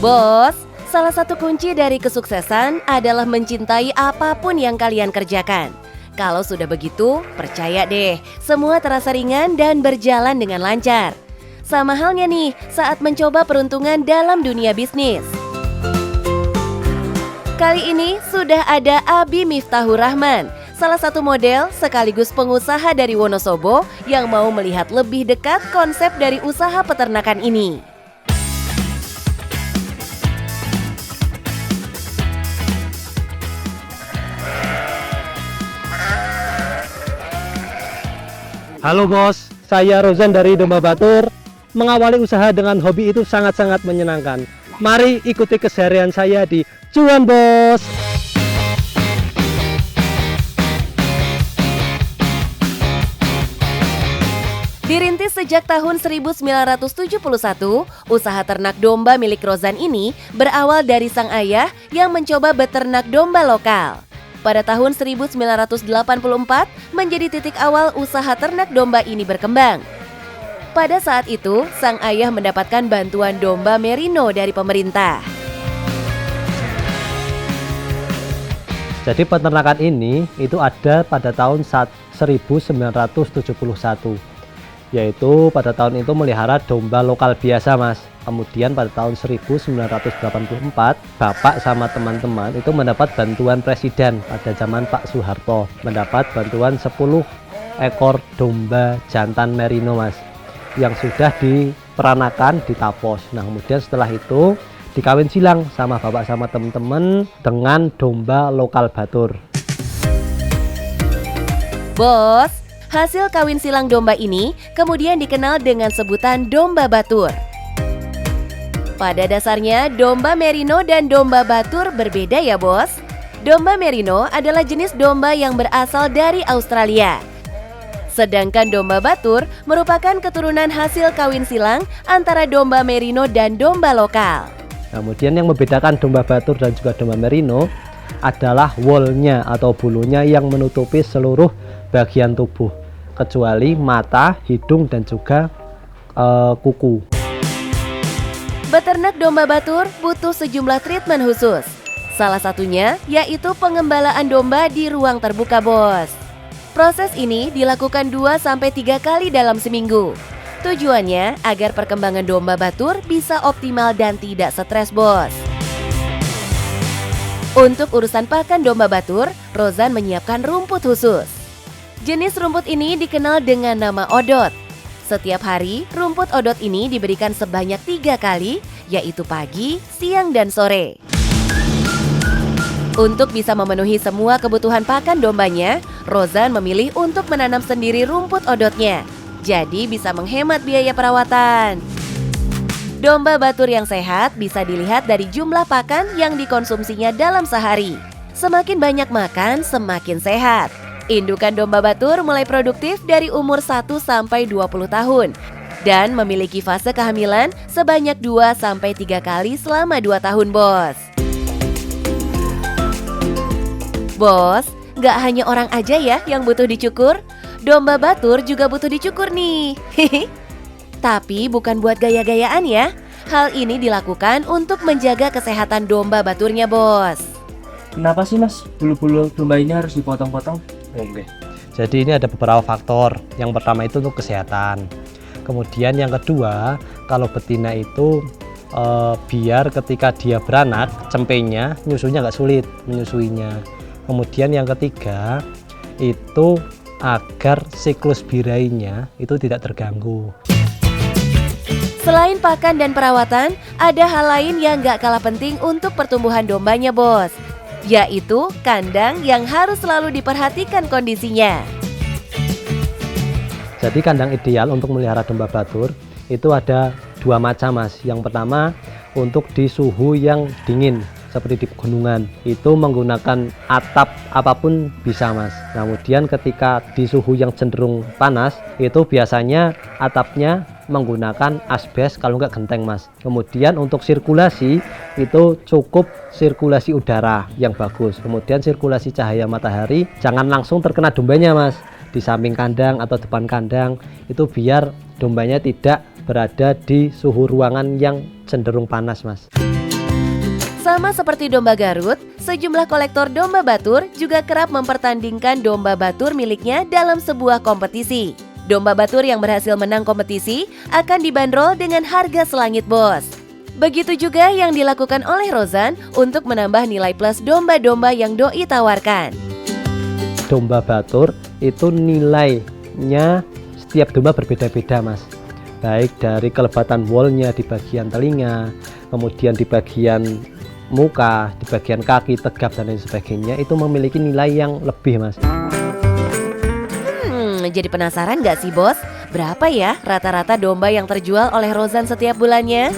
Bos, salah satu kunci dari kesuksesan adalah mencintai apapun yang kalian kerjakan. Kalau sudah begitu, percaya deh, semua terasa ringan dan berjalan dengan lancar. Sama halnya nih saat mencoba peruntungan dalam dunia bisnis. Kali ini sudah ada Abi Miftahur Rahman, salah satu model sekaligus pengusaha dari Wonosobo yang mau melihat lebih dekat konsep dari usaha peternakan ini. Halo bos, saya Rozan dari Domba Batur. Mengawali usaha dengan hobi itu sangat-sangat menyenangkan. Mari ikuti keseharian saya di Cuan Bos. Dirintis sejak tahun 1971, usaha ternak domba milik Rozan ini berawal dari sang ayah yang mencoba beternak domba lokal. Pada tahun 1984 menjadi titik awal usaha ternak domba ini berkembang. Pada saat itu, sang ayah mendapatkan bantuan domba merino dari pemerintah. Jadi peternakan ini itu ada pada tahun 1971. Yaitu pada tahun itu melihara domba lokal biasa mas. Kemudian pada tahun 1984 bapak sama teman-teman itu mendapat bantuan presiden pada zaman Pak Soeharto, mendapat bantuan 10 ekor domba jantan merino mas, yang sudah diperanakan di Tapos. Nah kemudian setelah itu dikawin silang sama bapak sama teman-teman dengan domba lokal Batur. Bos, hasil kawin silang domba ini kemudian dikenal dengan sebutan domba Batur. Pada dasarnya, domba merino dan domba Batur berbeda ya bos. Domba merino adalah jenis domba yang berasal dari Australia. Sedangkan domba Batur merupakan keturunan hasil kawin silang antara domba merino dan domba lokal. Kemudian yang membedakan domba Batur dan juga domba merino adalah woolnya atau bulunya yang menutupi seluruh bagian tubuh, kecuali mata, hidung, dan juga kuku. Beternak domba Batur butuh sejumlah treatment khusus. Salah satunya yaitu pengembalaan domba di ruang terbuka bos. Proses ini dilakukan 2-3 kali dalam seminggu. Tujuannya agar perkembangan domba Batur bisa optimal dan tidak stres bos. Untuk urusan pakan domba Batur, Rozan menyiapkan rumput khusus. Jenis rumput ini dikenal dengan nama odot. Setiap hari, rumput odot ini diberikan sebanyak 3 kali, yaitu pagi, siang, dan sore. Untuk bisa memenuhi semua kebutuhan pakan dombanya, Rozan memilih untuk menanam sendiri rumput odotnya. Jadi bisa menghemat biaya perawatan. Domba Batur yang sehat bisa dilihat dari jumlah pakan yang dikonsumsinya dalam sehari. Semakin banyak makan, semakin sehat. Indukan domba Batur mulai produktif dari umur 1-20 tahun dan memiliki fase kehamilan sebanyak 2-3 kali selama 2 tahun, bos. Bos, nggak hanya orang aja ya yang butuh dicukur, domba Batur juga butuh dicukur nih. Tapi bukan buat gaya-gayaan ya. Hal ini dilakukan untuk menjaga kesehatan domba Baturnya, bos. Kenapa sih mas bulu-bulu domba ini harus dipotong-potong? Oke. Jadi ini ada beberapa faktor. Yang pertama itu untuk kesehatan. Kemudian yang kedua, kalau betina itu biar ketika dia beranak, cempenya, nyusunya nggak sulit menyusuinya. Kemudian yang ketiga, itu agar siklus birainya itu tidak terganggu. Selain pakan dan perawatan, ada hal lain yang nggak kalah penting untuk pertumbuhan dombanya, bos. Yaitu kandang yang harus selalu diperhatikan kondisinya. Jadi kandang ideal untuk melihara domba Batur itu ada 2 macam mas. Yang pertama untuk di suhu yang dingin seperti di pegunungan, itu menggunakan atap apapun bisa mas. Kemudian ketika di suhu yang cenderung panas, itu biasanya atapnya menggunakan asbes kalau nggak genteng mas. Kemudian untuk sirkulasi itu cukup sirkulasi udara yang bagus. Kemudian sirkulasi cahaya matahari jangan langsung terkena dombanya mas, di samping kandang atau depan kandang, itu biar dombanya tidak berada di suhu ruangan yang cenderung panas mas. Sama seperti domba Garut, sejumlah kolektor domba Batur juga kerap mempertandingkan domba Batur miliknya dalam sebuah kompetisi. Domba Batur yang berhasil menang kompetisi akan dibanderol dengan harga selangit, bos. Begitu juga yang dilakukan oleh Rozan untuk menambah nilai plus domba-domba yang doi tawarkan. Domba Batur itu nilainya setiap domba berbeda-beda, Mas. Baik dari kelebatan woolnya di bagian telinga, kemudian di bagian muka, di bagian kaki, tegap dan lain sebagainya, itu memiliki nilai yang lebih, Mas. Jadi penasaran nggak sih, bos? Berapa ya rata-rata domba yang terjual oleh Rozan setiap bulannya?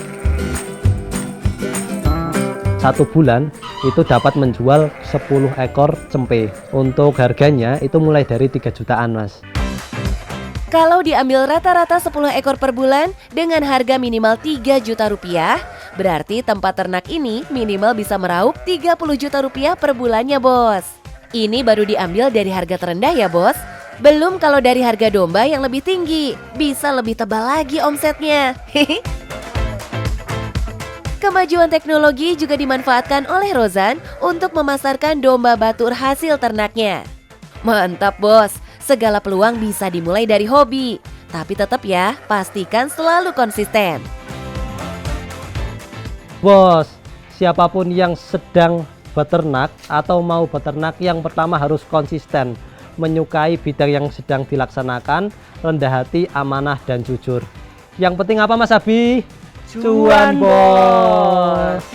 Satu bulan itu dapat menjual 10 ekor cempe. Untuk harganya itu mulai dari 3 jutaan, Mas. Kalau diambil rata-rata 10 ekor per bulan dengan harga minimal 3 juta rupiah, berarti tempat ternak ini minimal bisa meraup 30 juta rupiah per bulannya, bos. Ini baru diambil dari harga terendah ya, bos. Belum kalau dari harga domba yang lebih tinggi, bisa lebih tebal lagi omsetnya. Kemajuan teknologi juga dimanfaatkan oleh Rozan untuk memasarkan domba Batur hasil ternaknya. Mantap, bos. Segala peluang bisa dimulai dari hobi. Tapi tetap ya, pastikan selalu konsisten. Bos, siapapun yang sedang beternak atau mau beternak, yang pertama harus konsisten, menyukai bidang yang sedang dilaksanakan, rendah hati, amanah, dan jujur. Yang penting apa, Mas Abi? Cuan, bos!